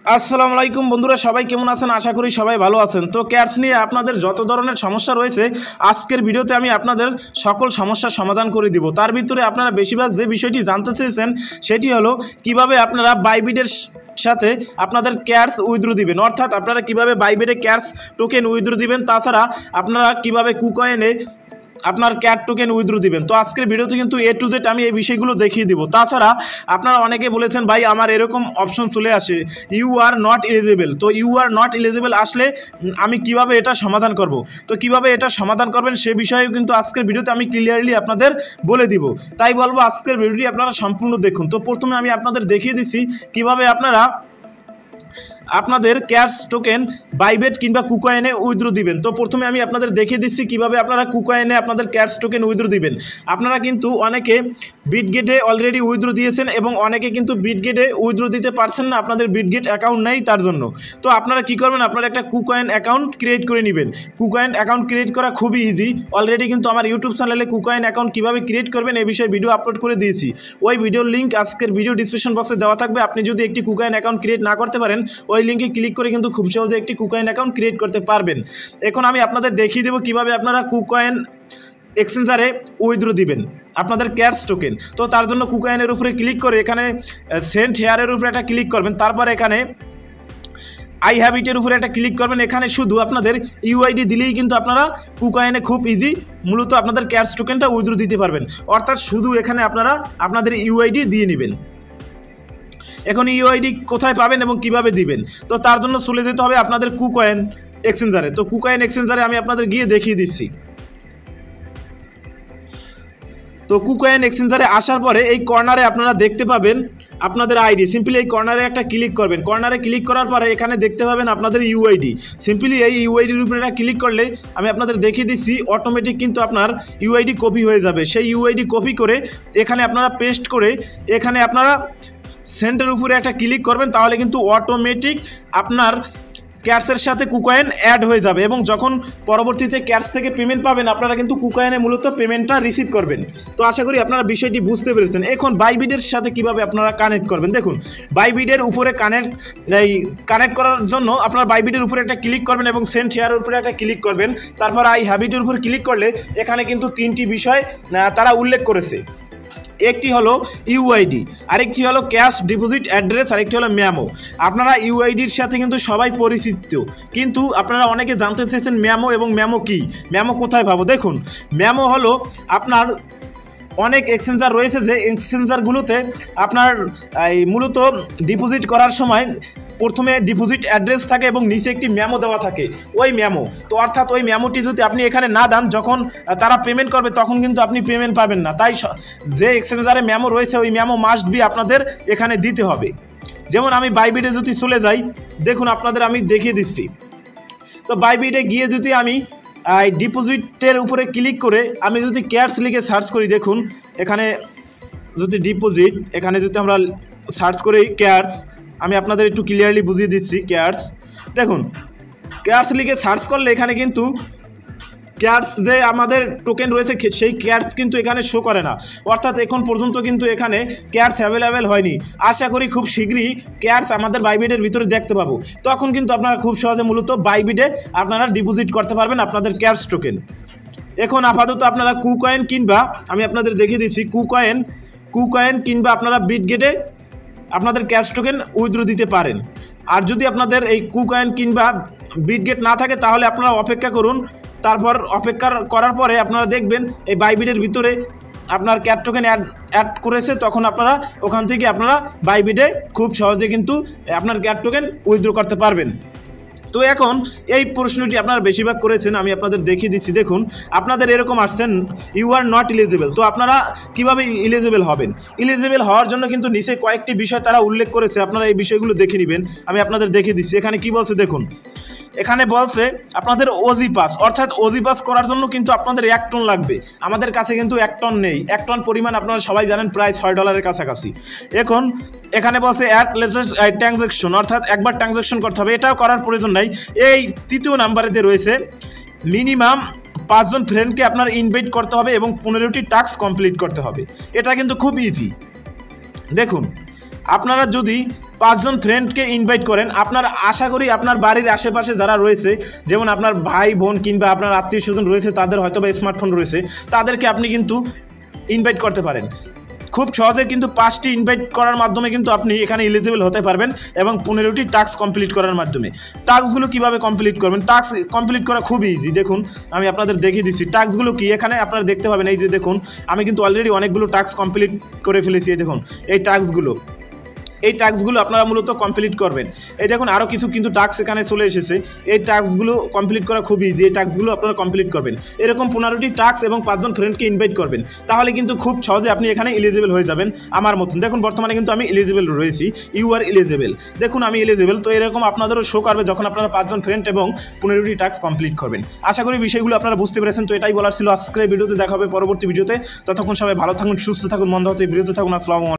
আসসালামু আলাইকুম বন্ধুরা, সবাই কেমন আছেন? আশা করি সবাই ভালো আছেন। তো ক্যাটস নিয়ে আপনাদের যত ধরনের সমস্যা রয়েছে আজকের ভিডিওতে আমি আপনাদের সকল সমস্যার সমাধান করে দিব। তার ভিতরে আপনারা বেশিরভাগ যে বিষয়টি জানতে চেয়েছেন সেটি হলো কিভাবে আপনারা বাইবিটের সাথে আপনাদের ক্যাটস উইথড্র দিবেন, অর্থাৎ আপনারা কিভাবে বাইবিটে ক্যাটস টোকেন উইথড্র দিবেন, তাছাড়া আপনারা কিভাবে কুকয়েনে আপনার ক্যাট টোকেন উইথড্র দিবেন। তো আজকের ভিডিওতে কিন্তু এ টু জেড আমি এই বিষয়গুলো দেখিয়ে দিব। তাছাড়া আপনারা অনেকে বলেছেন ভাই আমার এরকম অপশন চলে আসে ইউ আর নট এলিজিবল। তো ইউ আর নট এলিজিবল আসলে আমি কিভাবে এটা সমাধান করব, তো কিভাবে এটা সমাধান করবেন সে বিষয়েও কিন্তু আজকের ভিডিওতে আমি ক্লিয়ারলি আপনাদের বলে দিব। তাই বলবো আজকের ভিডিওটি আপনারা সম্পূর্ণ দেখুন। তো প্রথমে আমি আপনাদের দেখিয়ে দিচ্ছি কিভাবে আপনারা আপনাদের ক্যাটস টোকেন বাইবিট কিংবা কুকয়েনে উইথড্র দিবেন। তো প্রথমে আমি আপনাদের দেখিয়ে দিচ্ছি কিভাবে আপনারা কুকয়েনে আপনাদের ক্যাটস টোকেন উইথড্র দিবেন। আপনারা কিন্তু অনেকে বিটগেটে অলরেডি উইথড্র দিয়েছেন এবং অনেকে কিন্তু বিটগেটে উইথড্র দিতে পারছেন না, আপনাদের বিটগেট অ্যাকাউন্ট নেই তার জন্য। তো আপনারা কি করবেন, আপনারা একটা কুকয়েন অ্যাকাউন্ট ক্রিয়েট করে নেবেন। কুকয়েন অ্যাকাউন্ট ক্রিয়েট করা খুবই ইজি। অলরেডি কিন্তু আমার ইউটিউব চ্যানেলে কুকয়েন অ্যাকাউন্ট কীভাবে ক্রিয়েট করবেন এই বিষয়ে ভিডিও আপলোড করে দিয়েছি। ওই ভিডিওর লিঙ্ক আজকের ভিডিও ডিসক্রিপশন বক্সে দেওয়া থাকবে। আপনি যদি একটি কুকয়েন অ্যাকাউন্ট ক্রিয়েট না করতে পারেন ওই লিঙ্কে ক্লিক করে কিন্তু খুব সহজে একটি কুকয়েন অ্যাকাউন্ট ক্রিয়েট করতে পারবেন। এখন আমি আপনাদের দেখিয়ে দেবো কিভাবে আপনারা কুকয়েন এক্সচেঞ্জারে উইথড্র দিবেন আপনাদের ক্যাটস টোকেন। তো তার জন্য কুকয়েনের উপরে ক্লিক করে এখানে সেন্ড হেয়ারের উপরে একটা ক্লিক করবেন, তারপর এখানে আই হ্যাভ ইটের উপরে একটা ক্লিক করবেন। এখানে শুধু আপনাদের ইউআইডি দিলেই কিন্তু আপনারা কুকয়েনে খুব ইজি মূলত আপনাদের ক্যাটস টোকেনটা উইথড্র দিতে পারবেন। অর্থাৎ শুধু এখানে আপনারা আপনাদের ইউআইডি দিয়ে নেবেন। এখন ইউআইডি কোথায় পাবেন এবং কিভাবে দিবেন, তো তার জন্য চলে যেতে হবে আপনাদের কুকয়েন এক্সচেঞ্জারে। তো কুকয়েন এক্সচেঞ্জারে আমি আপনাদের গিয়ে দেখিয়ে দিচ্ছি। তো কুকয়েন এক্সচেঞ্জারে আসার পরে এই কর্নারে আপনারা দেখতে পাবেন আপনাদের আইডি। সিম্পলি এই কর্নারে একটা ক্লিক করবেন। কর্নারে ক্লিক করার পরে এখানে দেখতে পাবেন আপনাদের ইউআইডি। সিম্পলি এই ইউআইডির উপরে একটা ক্লিক করলে আমি আপনাদের দেখিয়ে দিচ্ছি অটোমেটিক কিন্তু আপনার ইউআইডি কপি হয়ে যাবে। সেই ইউআইডি কপি করে এখানে আপনারা পেস্ট করে এখানে আপনারা সেন্টার উপরে একটা ক্লিক করবেন, তাহলে কিন্তু অটোমেটিক আপনার ক্যাটসের সাথে কুকয়েন অ্যাড হয়ে যাবে এবং যখন পরবর্তীতে ক্যাটস থেকে পেমেন্ট পাবেন আপনারা কিন্তু কুকয়েনে মূলত পেমেন্টটা রিসিভ করবেন। তো আশা করি আপনারা বিষয়টি বুঝতে পেরেছেন। এখন বাইবিটের সাথে কিভাবে আপনারা কানেক্ট করবেন দেখুন। বাইবিটের উপরে কানেক্ট করার জন্য আপনারা বাইবিটের উপরে একটা ক্লিক করবেন এবং সেন্ড শেয়ারের উপরে একটা ক্লিক করবেন। তারপর আই হ্যাবিটের উপর ক্লিক করলে এখানে কিন্তু তিনটি বিষয় তারা উল্লেখ করেছে। একটি হলো ইউআইডি, আরেকটি হলো ক্যাশ ডিপোজিট অ্যাড্রেস, আরেকটি হলো ম্যামো। আপনারা ইউআইডির সাথে কিন্তু সবাই পরিচিত, কিন্তু আপনারা অনেকে জানতে চেয়েছেন ম্যামো এবং ম্যামো কি, ম্যামো কোথায় পাবো। দেখুন ম্যামো হলো আপনার অনেক এক্সচেঞ্জার রয়েছে যে এক্সচেঞ্জারগুলোতে আপনার এই মূলত ডিপোজিট করার সময় প্রথমে ডিপোজিট অ্যাড্রেস থাকে এবং নিচে একটি ম্যামো দেওয়া থাকে, ওই ম্যামো। তো অর্থাৎ ওই ম্যামোটি যদি আপনি এখানে না দেন যখন তারা পেমেন্ট করবে তখন কিন্তু আপনি পেমেন্ট পাবেন না। তাই যে এক্সচেঞ্জারে ম্যামো রয়েছে ওই ম্যামো মাস্ট বি আপনাদের এখানে দিতে হবে। যেমন আমি বাইবিটে যদি চলে যাই, দেখুন আপনাদের আমি দেখিয়ে দিচ্ছি। তো বাইবিটে গিয়ে যদি আমি ডিপোজিটের উপরে ক্লিক করে আমি যদি ক্যাটস লিখে সার্চ করি, দেখুন এখানে যদি ডিপোজিট এখানে যদি আমরা সার্চ করি ক্যাটস, আমি আপনাদের একটু ক্লিয়ারলি বুঝিয়ে দিচ্ছি। ক্যাটস দেখুন, ক্যাটস লিখে সার্চ করলে এখানে কিন্তু ক্যাটস যে আমাদের টোকেন রয়েছে সেই ক্যাটস কিন্তু এখানে শো করে না, অর্থাৎ এখন পর্যন্ত কিন্তু এখানে ক্যাটস অ্যাভেলেবেল হয়নি। আশা করি খুব শীঘ্রই ক্যাটস আমাদের বাইবিটের ভিতরে দেখতে পাবো, তখন কিন্তু আপনারা খুব সহজে মূলত বাইবিটে আপনারা ডিপোজিট করতে পারবেন আপনাদের ক্যাটস টোকেন। এখন আপাতত আপনারা কুকয়েন কিংবা আমি আপনাদের দেখিয়ে দিচ্ছি কুকয়েন কিংবা আপনারা বিটগেটে আপনাদের ক্যাটস টোকেন উইথড্র দিতে পারেন। আর যদি আপনাদের এই কুকয়েন কিংবা বিটগেট না থাকে তাহলে আপনারা অপেক্ষা করুন। তারপর অপেক্ষা করার পরে আপনারা দেখবেন এই বাইবিটের ভিতরে আপনার ক্যাট টোকেন অ্যাড করেছে, তখন আপনারা ওখান থেকে আপনারা বাইবিটে খুব সহজে কিন্তু আপনার ক্যাট টোকেন উইথড্র করতে পারবেন। তো এখন এই প্রশ্নটি আপনারা বেশিরভাগ করেছেন, আমি আপনাদের দেখিয়ে দিচ্ছি। দেখুন আপনাদের এরকম আসছেন ইউ আর নট এলিজিবল। তো আপনারা কিভাবে এলিজিবল হবেন, এলিজিবল হওয়ার জন্য কিন্তু নিচে কয়েকটি বিষয় তারা উল্লেখ করেছে, আপনারা এই বিষয়গুলো দেখে নেবেন। আমি আপনাদের দেখিয়ে দিচ্ছি এখানে কি বলছে দেখুন। এখানে বলছে আপনাদের ওজি পাস, অর্থাৎ ওজি পাস করার জন্য কিন্তু আপনাদের 1 টন লাগবে। আমাদের কাছে কিন্তু 1 টন নেই। 1 টন পরিমাণ আপনারা সবাই জানেন প্রায় $6 কাছাকাছি। এখন এখানে বলছে অ্যাট লেটেস্ট ট্রানজ্যাকশন, অর্থাৎ একবার ট্রানজ্যাকশন করতে হবে, এটাও করার প্রয়োজন নাই। এই তৃতীয় নাম্বারে যে রয়েছে মিনিমাম 5 জন ফ্রেন্ডকে আপনার ইনভাইট করতে হবে এবং 15টি টাস্ক কমপ্লিট করতে হবে। এটা কিন্তু খুব ইজি। দেখুন আপনারা যদি 5 জন ফ্রেন্ডকে ইনভাইট করেন, আপনার আশা করি আপনার বাড়ির আশেপাশে যারা রয়েছে, যেমন আপনার ভাই বোন কিংবা আপনার আত্মীয় স্বজন রয়েছে, তাদের হয়তো বা স্মার্টফোন রয়েছে, তাদেরকে আপনি কিন্তু ইনভাইট করতে পারেন। খুব সহজে কিন্তু 5টি ইনভাইট করার মাধ্যমে কিন্তু আপনি এখানে এলিজিবল হতে পারবেন এবং 15টি টাস্ক কমপ্লিট করার মাধ্যমে। টাস্কগুলো কিভাবে কমপ্লিট করবেন? টাস্ক কমপ্লিট করা খুব ইজি। দেখুন আমি আপনাদের দেখিয়ে দিচ্ছি টাস্কগুলো কি। এখানে আপনারা দেখতে পাবেন, এই যে দেখুন আমি কিন্তু অলরেডি অনেকগুলো টাস্ক কমপ্লিট করে ফেলেছি। এই দেখুন এই টাস্কগুলো আপনারা মূলত কমপ্লিট করবেন। এই দেখুন আরও কিছু কিন্তু টাস্ক এখানে চলে এসেছে। এই টাস্কগুলো কমপ্লিট করা খুব ইজি। এই টাস্কগুলো আপনারা কমপ্লিট করবেন। এরকম 15টি টাস্ক এবং 5 জন ফ্রেন্ডকে ইনভাইট করবেন, তাহলে কিন্তু খুব সহজে আপনি এখানে এলিজিবল হয়ে যাবেন আমার মতন। দেখুন বর্তমানে কিন্তু আমি এলিজিবল রয়েছি। You are eligible. দেখুন আমি এলিজিবল। তো এরকম আপনাদেরও শো করবে যখন আপনারা 5 জন ফ্রেন্ড এবং 15টি টাস্ক কমপ্লিট করবেন। আশা করি বিষয়গুলো আপনারা বুঝতে পেরেছেন। তো এটাই বলার ছিল আজকের ভিডিওতে। দেখা হবে পরবর্তী ভিডিওতে। ততক্ষণ সবাই ভালো থাকুন, সুস্থ থাকুন, মন্দ হতে বিরত থাকুন। আসসালামু আলাইকুম।